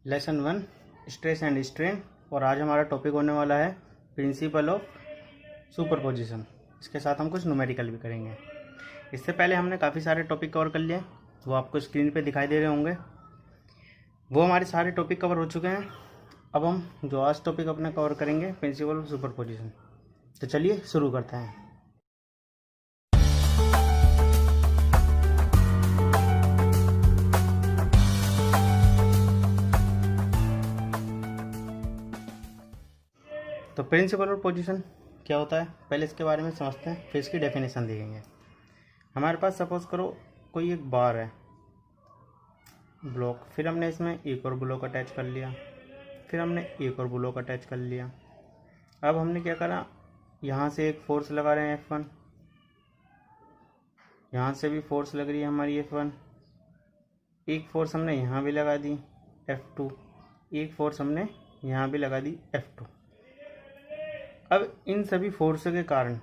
Lesson 1 stress and strain. और आज हमारा टॉपिक होने वाला है प्रिंसिपल ऑफ सुपरपोजिशन। इसके साथ हम कुछ न्यूमेरिकल भी करेंगे। इससे पहले हमने काफ़ी सारे टॉपिक कवर कर लिए, वो आपको स्क्रीन पे दिखाई दे रहे होंगे। वो हमारे सारे टॉपिक कवर हो चुके हैं। अब हम जो आज टॉपिक अपना कवर करेंगे प्रिंसिपल ऑफ सुपरपोजिशन। तो चलिए शुरू करते हैं। तो प्रिंसिपल ऑफ पोजीशन क्या होता है, पहले इसके बारे में समझते हैं, फिर इसकी डेफिनेशन देखेंगे। हमारे पास सपोज करो कोई एक बार है, ब्लॉक, फिर हमने इसमें एक और ब्लॉक अटैच कर लिया, फिर हमने एक और ब्लॉक अटैच कर लिया। अब हमने क्या करा, यहाँ से एक फोर्स लगा रहे हैं F1, यहाँ से भी फोर्स लग रही है हमारी F1, एक फोर्स हमने यहाँ भी लगा दी F2, एक फोर्स हमने यहाँ भी लगा दी F2। अब इन सभी फोर्स के कारण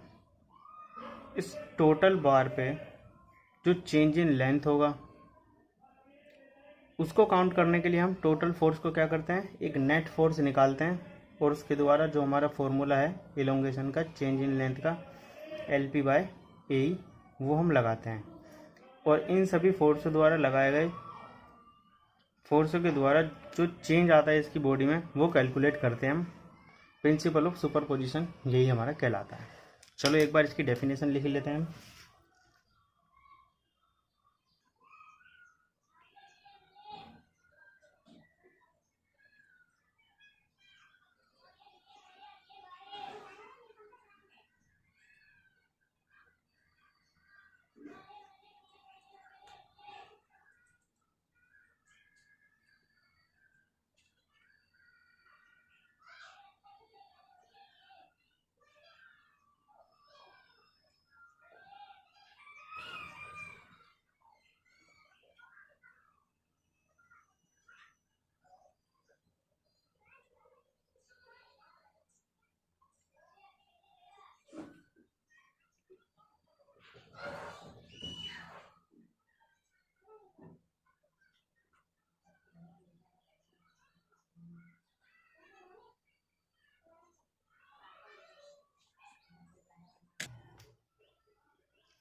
इस टोटल बार पे जो चेंज इन लेंथ होगा उसको काउंट करने के लिए हम टोटल फोर्स को क्या करते हैं, एक नेट फोर्स निकालते हैं और उसके द्वारा जो हमारा फॉर्मूला है इलोंगेशन का, चेंज इन लेंथ का, LP/AE, वो हम लगाते हैं। और इन सभी फोर्स द्वारा लगाए गए फोर्सों के द्वारा जो चेंज आता है इसकी बॉडी में वो कैलकुलेट करते हैं हम। प्रिंसिपल ऑफ सुपरपोजिशन यही हमारा कहलाता है। चलो एक बार इसकी डेफिनेशन लिख लेते हैं हम।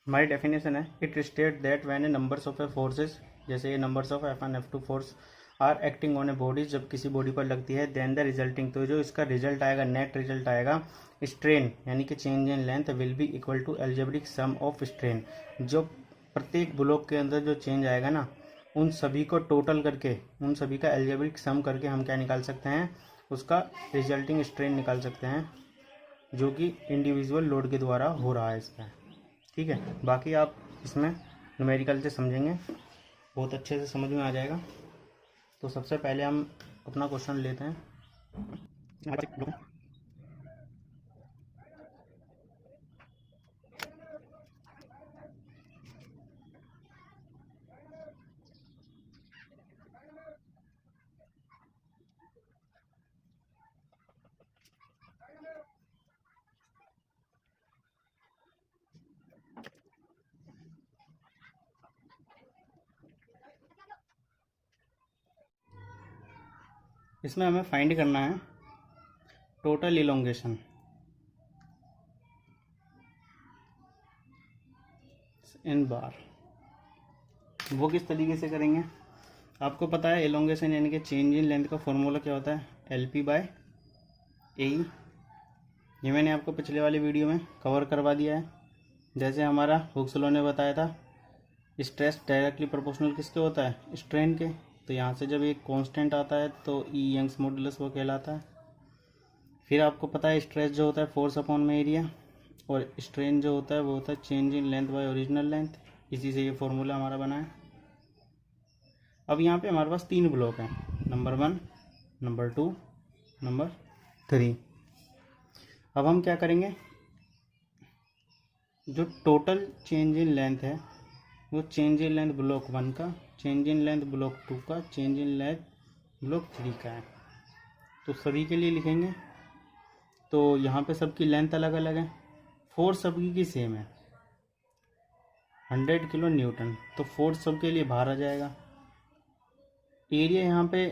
हमारी डेफिनेशन है, it state that when a numbers of a forces, जैसे ये numbers of F1 F2 force are acting on a body, जब किसी बॉडी पर लगती है, देन द रिजल्टिंग, तो जो इसका रिजल्ट आएगा, नेट रिजल्ट आएगा, स्ट्रेन यानी कि change in length will be equal to algebraic sum of strain. जो प्रत्येक ब्लॉक के अंदर जो चेंज आएगा ना, उन सभी को टोटल करके, उन सभी का एल्जेब्रिक सम करके हम क्या निकाल सकते हैं, उसका रिजल्टिंग स्ट्रेन निकाल सकते हैं, जो कि इंडिविजुअल लोड के द्वारा हो रहा है इसका। ठीक है, बाकी आप इसमें न्यूमेरिकल से समझेंगे, बहुत अच्छे से समझ में आ जाएगा। तो सबसे पहले हम अपना क्वेश्चन लेते हैं। इसमें हमें फाइंड करना है टोटल इलोंगेशन इन बार। वो किस तरीके से करेंगे, आपको पता है इलोंगेशन यानी कि चेंज इन लेंथ का फॉर्मूला क्या होता है, LP/AE। ये मैंने आपको पिछले वाली वीडियो में कवर करवा दिया है। जैसे हमारा हुक्स लॉ ने बताया था, स्ट्रेस डायरेक्टली प्रोपोर्शनल किसके होता है, स्ट्रेन के। तो यहाँ से जब एक कांस्टेंट आता है तो E यंग्स मॉडुलस वो कहलाता है। फिर आपको पता है स्ट्रेस जो होता है फोर्स अपॉन में एरिया, और स्ट्रेन जो होता है वो होता है change in length bye original length. इसी से ये फॉर्मूला हमारा बना है। अब यहाँ पे हमारे पास 3 ब्लॉक हैं, नंबर 1, नंबर 2, नंबर 3। अब हम क्या करेंगे, जो टोटल चेंज इन लेंथ है वो चेंज इन लेंथ ब्लॉक 1 का, चेंज इन लेंथ ब्लॉक 2 का, चेंज इन लेंथ ब्लॉक 3 का है। तो सभी के लिए लिखेंगे। तो यहाँ पे सबकी लेंथ अलग अलग है, फोर्स सबकी की सेम है, 100 किलो न्यूटन। तो फोर्स सबके लिए बाहर आ जाएगा। एरिया यहाँ पे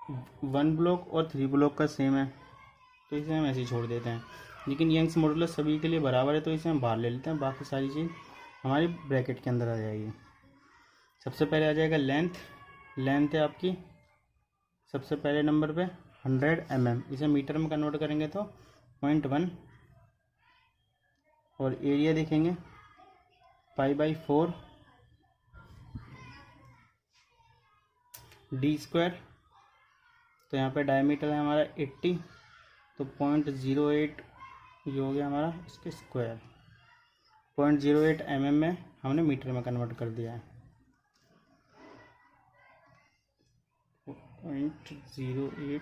1 ब्लॉक और 3 ब्लॉक का सेम है तो इसे हम ऐसे ही छोड़ देते हैं, लेकिन यंग्स मॉडुलस सभी के लिए बराबर है तो इसे हम बाहर ले लेते हैं, बाकी सारी चीज़ हमारी ब्रैकेट के अंदर आ जाएगी। सबसे पहले आ जाएगा लेंथ, लेंथ है आपकी सबसे पहले नंबर पे 100 mm, इसे मीटर में कन्वर्ट करेंगे तो 0.1, और एरिया देखेंगे π/4 d², तो यहाँ पे डायमीटर है हमारा 80, तो 0.08 ये हो गया हमारा इसके स्क्वायर, 0.08 mm में हमने मीटर में कन्वर्ट कर दिया है, 0.08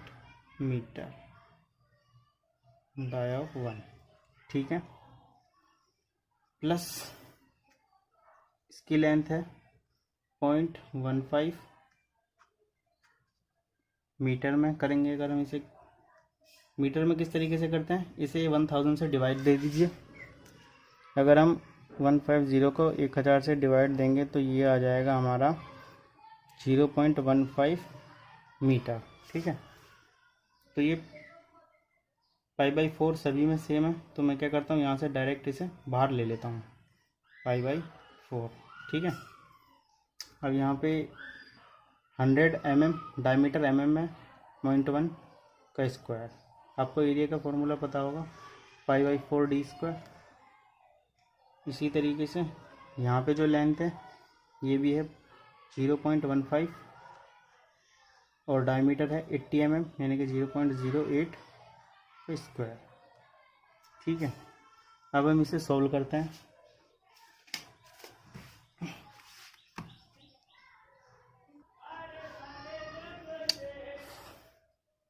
मीटर बाय 1, ठीक है। प्लस इसकी लेंथ है 0.15 मीटर में करेंगे। अगर हम इसे मीटर में किस तरीके से करते हैं, इसे 1000 से डिवाइड दे दीजिए। अगर हम 150 को 1000 से डिवाइड देंगे तो ये आ जाएगा हमारा 0.15 मीटर, ठीक है। तो ये π/4 सभी में सेम है, तो मैं क्या करता हूँ यहाँ से डायरेक्ट इसे बाहर ले लेता हूँ, π/4, ठीक है। अब यहाँ पे 100 mm डायमीटर mm में 0.1 का स्क्वायर, आपको एरिया का फॉर्मूला पता होगा π/4 d²। इसी तरीके से यहाँ पे जो लेंथ है ये भी है 0.15 और डायमीटर है 80 mm यानी कि 0.08 स्क्वायर, ठीक है। अब हम इसे सॉल्व करते हैं।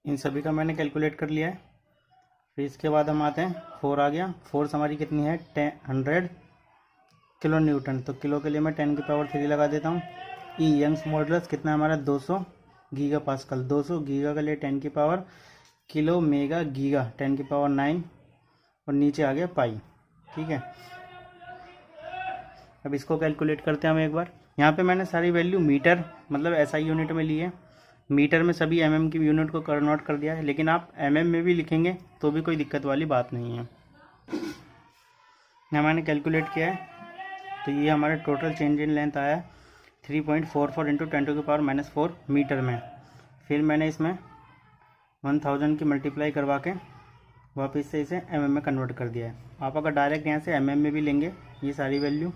इन सभी का मैंने कैलकुलेट कर लिया है। फिर इसके बाद हम आते हैं 4 आ गया, फोर्स हमारी कितनी है 100 किलो न्यूटन, तो किलो के लिए मैं 10⁻³ लगा देता हूँ। यंग्स मॉडुलस कितना हमारा 200 गीगा पास्कल, 200 गीगा के लिए 10⁻, किलो मेगा गीगा 10⁹, और नीचे आ गया पाई, ठीक है। अब इसको कैलकुलेट करते हैं हम एक बार। यहाँ पे मैंने सारी वैल्यू मीटर मतलब SI यूनिट में ली है, मीटर में सभी mm की यूनिट को कन्वर्ट कर दिया है, लेकिन आप mm में भी लिखेंगे तो भी कोई दिक्कत वाली बात नहीं है। यहाँ मैंने कैलकुलेट किया है तो ये हमारा टोटल चेंज इन लेंथ आया है 3.44 × 10⁻⁻4 मीटर में। फिर मैंने इसमें 1000 की मल्टीप्लाई करवा के वापस से इसे mm में कन्वर्ट कर दिया है। आप अगर डायरेक्ट यहाँ से mm में भी लेंगे ये सारी वैल्यू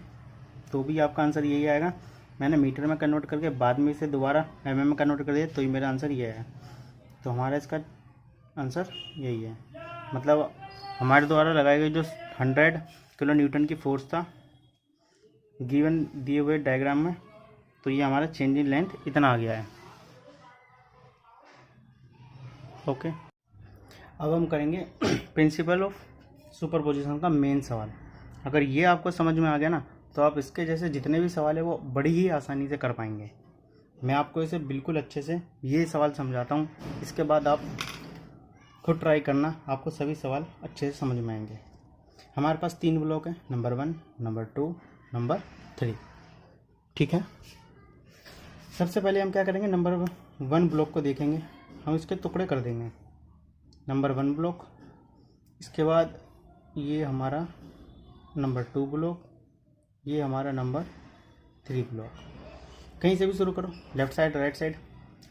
तो भी आपका आंसर यही आएगा। मैंने मीटर में कन्वर्ट करके बाद में इसे दोबारा mm में कन्वर्ट कर दिया तो ही मेरा आंसर ये है। तो हमारा इसका आंसर यही है, मतलब हमारे द्वारा लगाई गई जो 100 किलो न्यूटन की फोर्स था गिवन दिए हुए डायग्राम में, तो ये हमारा चेंज इन लेंथ इतना आ गया है। ओके, अब हम करेंगे प्रिंसिपल ऑफ सुपरपोजिशन का मेन सवाल। अगर ये आपको समझ में आ गया ना तो आप इसके जैसे जितने भी सवाल है वो बड़ी ही आसानी से कर पाएंगे। मैं आपको इसे बिल्कुल अच्छे से ये सवाल समझाता हूँ, इसके बाद आप खुद ट्राई करना, आपको सभी सवाल अच्छे से समझ में आएंगे। हमारे पास 3 ब्लॉक हैं, नंबर 1, नंबर 2, नंबर 3, ठीक है। सबसे पहले हम क्या करेंगे, नंबर 1 ब्लॉक को देखेंगे, हम इसके टुकड़े कर देंगे। नंबर 1 ब्लॉक, इसके बाद ये हमारा नंबर 2 ब्लॉक, ये हमारा नंबर 3 ब्लॉक। कहीं से भी शुरू करो, लेफ़्ट साइड राइट साइड।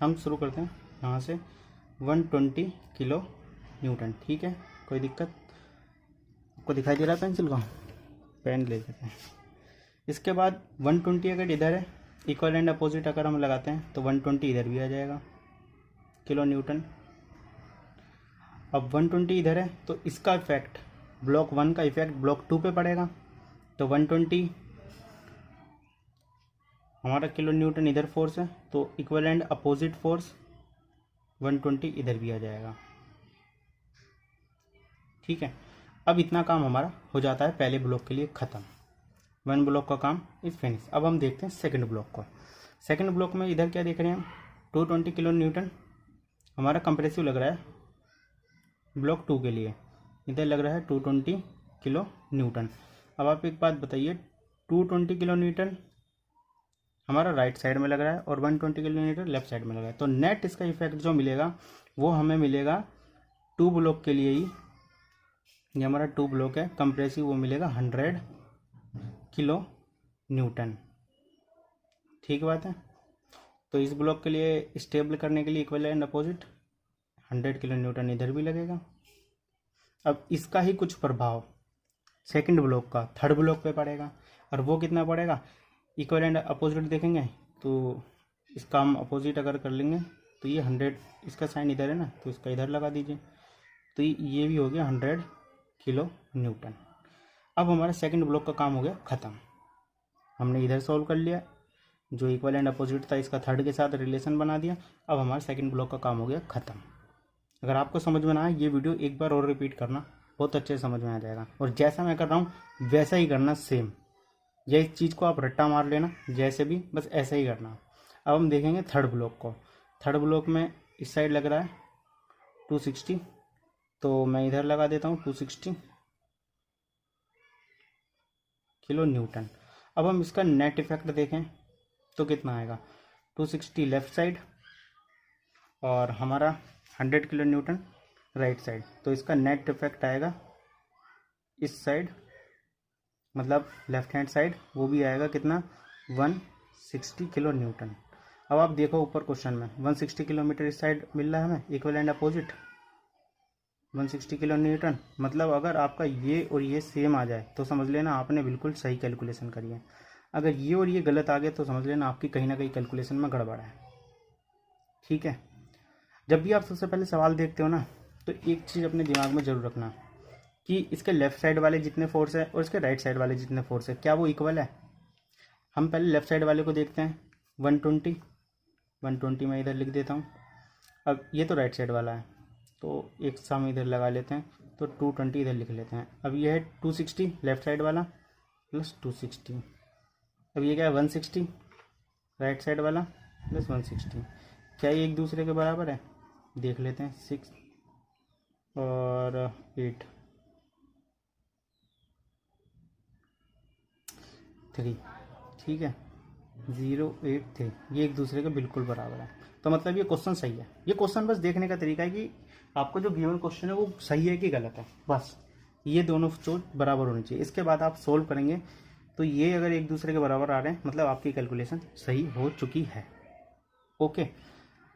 हम शुरू करते हैं यहाँ से 120 किलो न्यूटन, ठीक है। कोई दिक्कत आपको दिखाई दे रहा है पेंसिल का, पेन ले लेते हैं। इसके बाद 120 अगर इधर है, इक्वल एंड अपोजिट अगर हम लगाते हैं तो 120 इधर भी आ जाएगा किलो न्यूटन। अब 120 इधर है तो इसका इफेक्ट ब्लॉक 1 का इफेक्ट ब्लॉक 2 पे पड़ेगा, तो 120 हमारा किलो न्यूटन इधर फोर्स है तो इक्वल एंड अपोजिट फोर्स 120 इधर भी आ जाएगा, ठीक है। अब इतना काम हमारा हो जाता है पहले ब्लॉक के लिए ख़त्म। 1 ब्लॉक का काम इज फिनिश। अब हम देखते हैं सेकंड ब्लॉक को। सेकंड ब्लॉक में इधर क्या देख रहे हैं हम, 220 किलो न्यूटन हमारा कंप्रेसिव लग रहा है ब्लॉक 2 के लिए, इधर लग रहा है 220 किलो न्यूटन। अब आप एक बात बताइए, 220 किलो न्यूटन हमारा राइट साइड में लग रहा है और 120 किलोमीटर लेफ्ट साइड में लग रहा है। तो नेट इसका इफेक्ट जो मिलेगा वो हमें मिलेगा 2 ब्लॉक के लिए ही, ये हमारा 2 ब्लॉक है कंप्रेसिव, वो मिलेगा 100 किलो न्यूटन। ठीक बात है। तो इस ब्लॉक के लिए स्टेबल करने के लिए equal and opposite 100 kilo Newton इधर भी लगेगा। अब इसका ही कुछ प्रभाव सेकंड ब्लॉक का थर्ड ब्लॉक पे पड़ेगा, और वो कितना पड़ेगा, इक्वल एंड अपोजिट देखेंगे तो इसका हम अपोजिट अगर कर लेंगे तो ये 100, इसका साइन इधर है ना तो इसका इधर लगा दीजिए, तो ये भी हो गया 100 किलो न्यूटन। अब हमारा सेकंड ब्लॉक का काम हो गया ख़त्म। हमने इधर सॉल्व कर लिया, जो इक्वल एंड अपोजिट था इसका थर्ड के साथ रिलेशन बना दिया। अब हमारा सेकंड ब्लॉक का काम हो गया ख़त्म। अगर आपको समझ में ना आए ये वीडियो एक बार और रिपीट करना, बहुत अच्छे से समझ में आ जाएगा। और जैसा मैं कर रहा हूँ वैसा ही करना सेम, ये इस चीज़ को आप रट्टा मार लेना जैसे भी, बस ऐसा ही करना। अब हम देखेंगे थर्ड ब्लॉक को। थर्ड ब्लॉक में इस साइड लग रहा है 260, तो मैं इधर लगा देता हूँ 260 किलो न्यूटन। अब हम इसका नेट इफेक्ट देखें तो कितना आएगा, 260 लेफ्ट साइड और हमारा 100 किलो न्यूटन राइट साइड, तो इसका नेट इफेक्ट आएगा इस साइड, मतलब लेफ्ट हैंड साइड, वो भी आएगा कितना, 160 किलो न्यूटन। अब आप देखो ऊपर क्वेश्चन में 160 किलोमीटर इस साइड मिल रहा है हमें, equal and opposite 160 kilo Newton. मतलब अगर आपका ये और ये सेम आ जाए तो समझ लेना आपने बिल्कुल सही कैलकुलेशन करी है। अगर ये और ये गलत आ गए तो समझ लेना आपकी कहीं ना कहीं कैलकुलेशन में गड़बड़ है। ठीक है। जब भी आप सबसे पहले सवाल देखते हो ना तो एक चीज़ अपने दिमाग में जरूर रखना कि इसके लेफ्ट साइड वाले जितने फोर्स है और इसके राइट साइड वाले जितने फोर्स है क्या वो इक्वल है। हम पहले लेफ्ट साइड वाले को देखते हैं, 120 मैं इधर लिख देता हूँ। अब ये तो राइट साइड वाला है तो एक सम इधर लगा लेते हैं, तो 220 इधर लिख लेते हैं। अब ये है 260 लेफ्ट साइड वाला प्लस 260, अब ये क्या है 160 राइट साइड वाला प्लस 160। क्या ये एक दूसरे के बराबर है, देख लेते हैं, 6 और 8 3, ठीक है, 0 8 3, ये एक दूसरे के बिल्कुल बराबर है। तो मतलब ये क्वेश्चन सही है। ये क्वेश्चन बस देखने का तरीका है कि आपको जो गिवन क्वेश्चन है वो सही है कि गलत है, बस ये दोनों चीज बराबर होनी चाहिए। इसके बाद आप सोल्व करेंगे तो ये अगर एक दूसरे के बराबर आ रहे हैं मतलब आपकी कैलकुलेशन सही हो चुकी है। ओके।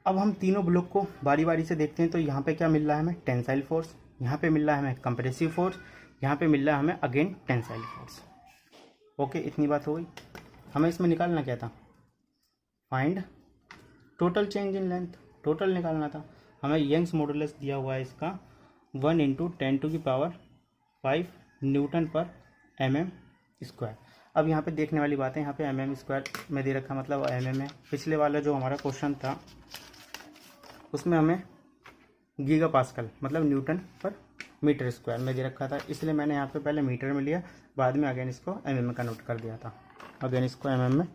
अब हम तीनों ब्लॉक को बारी बारी से देखते हैं। तो यहाँ पे क्या मिल रहा है हमें, टेंसाइल फोर्स, यहाँ पे मिल रहा है हमें कंप्रेसिव फोर्स, यहाँ पे मिल रहा है हमें अगेन टेंसाइल फोर्स। ओके, इतनी बात हो गई। हमें इसमें निकालना क्या था, find total change in length, total निकालना था हमें। यंग्स मॉडुलस दिया हुआ है इसका 1 × 10⁵ न्यूटन पर mm²। अब यहाँ पे देखने वाली बात है, यहाँ पे mm² में दे रखा, मतलब mm है। पिछले वाला जो हमारा क्वेश्चन था उसमें हमें गीगा पास्कल मतलब न्यूटन पर मीटर स्क्वायर में दे रखा था, इसलिए मैंने यहाँ पे पहले मीटर में लिया, बाद में अगेन इसको mm में कन्वर्ट कर दिया था, अगेन इसको mm में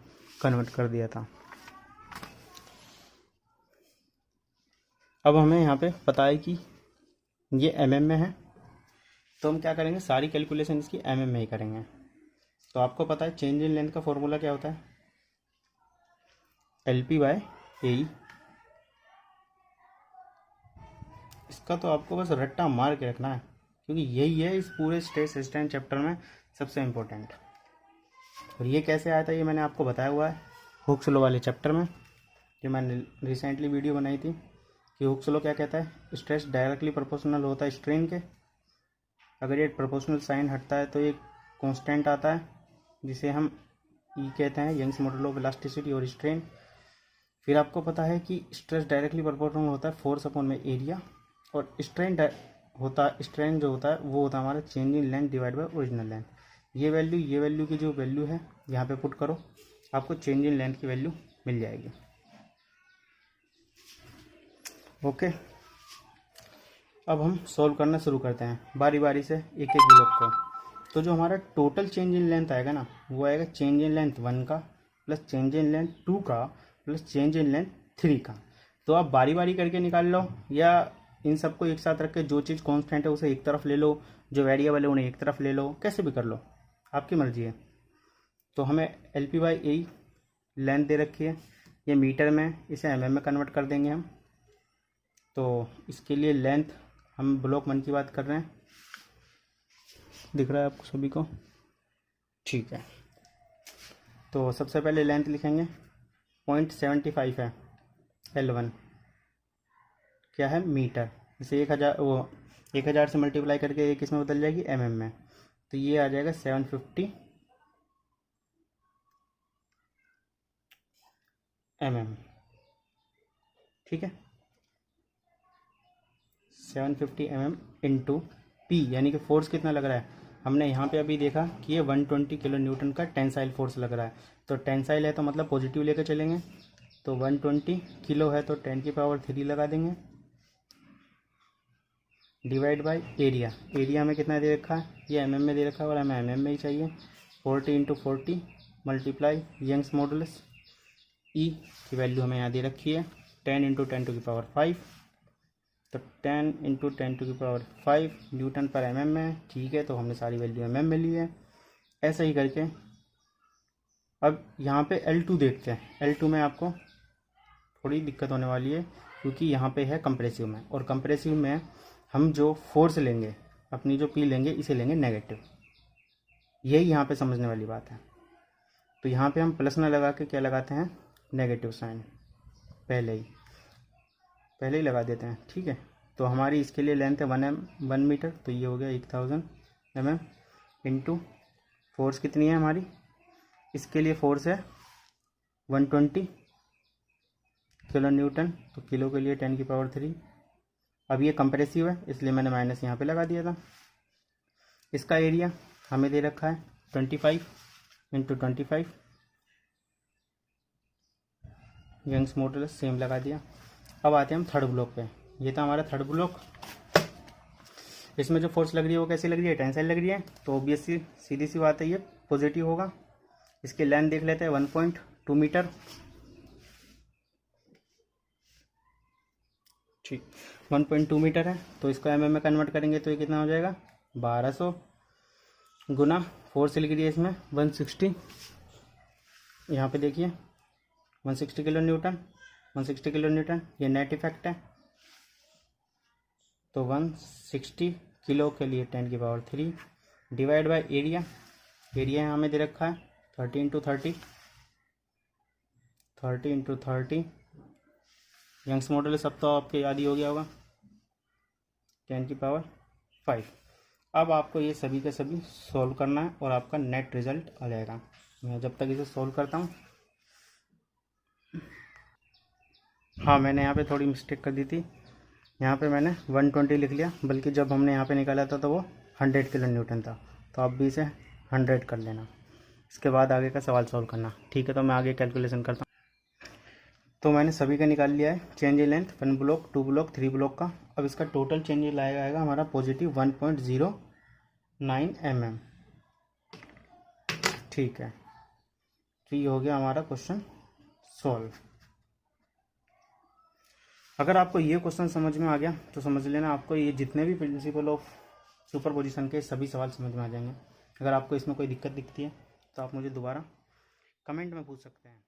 कन्वर्ट कर दिया था। अब हमें यहाँ पे पता है कि ये mm में है, तो हम क्या करेंगे, सारी कैलकुलेशन इसकी mm में ही करेंगे। तो आपको पता है चेंज इन लेंथ का फॉर्मूला क्या होता है, LP/AE। इसका तो आपको बस रट्टा मार के रखना है, क्योंकि यही है इस पूरे स्ट्रेस रेजिस्टेंस चैप्टर में सबसे इम्पोर्टेंट। और ये कैसे आया था ये मैंने आपको बताया हुआ है हुक्स लॉ वाले चैप्टर में, जो मैंने रिसेंटली वीडियो बनाई थी कि हुक्स लॉ क्या कहता है, स्ट्रेस डायरेक्टली प्रोपोर्शनल होता है स्ट्रेन के। अगर ये प्रोपोर्शनल साइन हटता है तो एक कांस्टेंट आता है जिसे हम ई कहते हैं, यंग्स मॉडुलस ऑफ इलास्टिसिटी और स्ट्रेन। फिर आपको पता है कि स्ट्रेस डायरेक्टली प्रोपोर्शनल होता है फोर्स अपॉन में एरिया, और स्ट्रेन जो होता है वो होता है हमारा change in length divide by original length. ये वैल्यू की जो वैल्यू है यहाँ पे पुट करो, आपको चेंज इन लेंथ की वैल्यू मिल जाएगी। ओके, अब हम सॉल्व करना शुरू करते हैं बारी बारी से एक एक ब्लॉक को। तो जो हमारा टोटल चेंज इन लेंथ आएगा ना, वो आएगा चेंज इन लेंथ 1 का प्लस चेंज इन लेंथ 2 का प्लस चेंज इन लेंथ 3 का। तो आप बारी बारी करके निकाल लो, या इन सबको एक साथ रख के जो चीज़ कांस्टेंट है उसे एक तरफ ले लो, जो वेरिएबल है उन्हें एक तरफ ले लो, कैसे भी कर लो, आपकी मर्जी है। तो हमें LP/AE लेंथ दे रखी है, ये मीटर में, इसे एमएम में कन्वर्ट कर देंगे हम। तो इसके लिए लेंथ, हम ब्लॉक 1 की बात कर रहे हैं, दिख रहा है आपको सभी को? ठीक है। तो सबसे पहले लेंथ लिखेंगे, 0.75 है, L1 क्या है, मीटर। इसे 1000 से मल्टीप्लाई करके ये किस में बदल जाएगी, एमएम में। तो ये आ जाएगा 750 mm। ठीक है, 750 mm इंटू पी, यानी कि फोर्स कितना लग रहा है, हमने यहाँ पे अभी देखा कि ये 120 किलो न्यूटन का टेंसाइल फोर्स लग रहा है। तो टेंसाइल है तो मतलब पॉजिटिव लेकर चलेंगे, तो 120 किलो है तो 10⁻³ लगा देंगे, डिवाइड बाय एरिया। एरिया में कितना दे रखा है, ये एमएम में दे रखा है और हमें एमएम में ही चाहिए। 40 × 40 मल्टीप्लाई यंग्स मॉडुलस ई की वैल्यू हमें यहाँ दे रखी है 10 × 10⁵ तो 10 × 10⁵ न्यूटन पर एमएम में। ठीक है, तो हमने सारी वैल्यू एमएम में ली है। ऐसे ही करके अब यहाँ पे L2 देखते हैं। L2 में आपको थोड़ी दिक्कत होने वाली है, क्योंकि यहाँ पे है कंप्रेसिव में, और कंप्रेसिव में हम जो फोर्स लेंगे, अपनी जो पी लेंगे, इसे लेंगे नेगेटिव। यही यहाँ पे समझने वाली बात है। तो यहाँ पे हम प्लस ना लगा के क्या लगाते हैं, नेगेटिव साइन पहले ही लगा देते हैं। ठीक है, तो हमारी इसके लिए लेंथ है 1 मीटर, तो ये हो गया 1000 mm इंटू फोर्स कितनी है हमारी, इसके लिए फोर्स है 120 किलो न्यूटन, तो किलो के लिए 10⁻³। अब ये कंप्रेसिव है इसलिए मैंने माइनस यहाँ पे लगा दिया था। इसका एरिया हमें दे रखा है 25 × 25 यंग्स मॉडुलस, सेम लगा दिया। अब आते हैं हम थर्ड ब्लॉक पे। ये था हमारा थर्ड ब्लॉक। इसमें जो फोर्स लग रही है वो कैसी लग रही है, टेंसाइल लग रही है, तो ऑब्वियसली सीधी सी बात है ये पॉजिटिव होगा। इसकी लेंथ देख लेते हैं 1.2 मीटर। ठीक, 1.2 मीटर है, तो इसको एमएम में कन्वर्ट करेंगे तो ये कितना हो जाएगा, 1200 गुना फोर्स लिख दिया इसमें 160। यहाँ पे देखिए 160 किलो न्यूटन, 160 किलो न्यूटन, ये नेट इफेक्ट है। तो 160 किलो के लिए 10⁻³ डिवाइड बाय एरिया। एरिया यहाँ हमें दे रखा है 30 × 30 यंग्स मॉडुलस सब तो आपके याद ही हो गया होगा, 10⁵। अब आपको ये सभी के सभी सॉल्व करना है और आपका नेट रिजल्ट आ जाएगा। मैं जब तक इसे सॉल्व करता हूँ, हाँ मैंने यहाँ पे थोड़ी मिस्टेक कर दी थी। यहाँ पे मैंने 120 लिख लिया, बल्कि जब हमने यहाँ पे निकाला था तो वो 100 किलो न्यूटन था। तो आप भी इसे 100 कर लेना, इसके बाद आगे का सवाल सॉल्व करना। ठीक है, तो मैं आगे कैलकुलेशन करता हूँ। तो मैंने सभी का निकाल लिया है change in length, 1 block, 2 block, 3 block का। अब इसका टोटल चेंज इन आएगा हमारा पॉजिटिव 1.09 mm। ठीक है, तो ये हो गया हमारा क्वेश्चन सॉल्व। अगर आपको ये क्वेश्चन समझ में आ गया तो समझ लेना आपको ये जितने भी प्रिंसिपल ऑफ सुपरपोजिशन के सभी सवाल समझ में आ जाएंगे। अगर आपको इसमें कोई दिक्कत दिखती है तो आप मुझे दोबारा कमेंट में पूछ सकते हैं।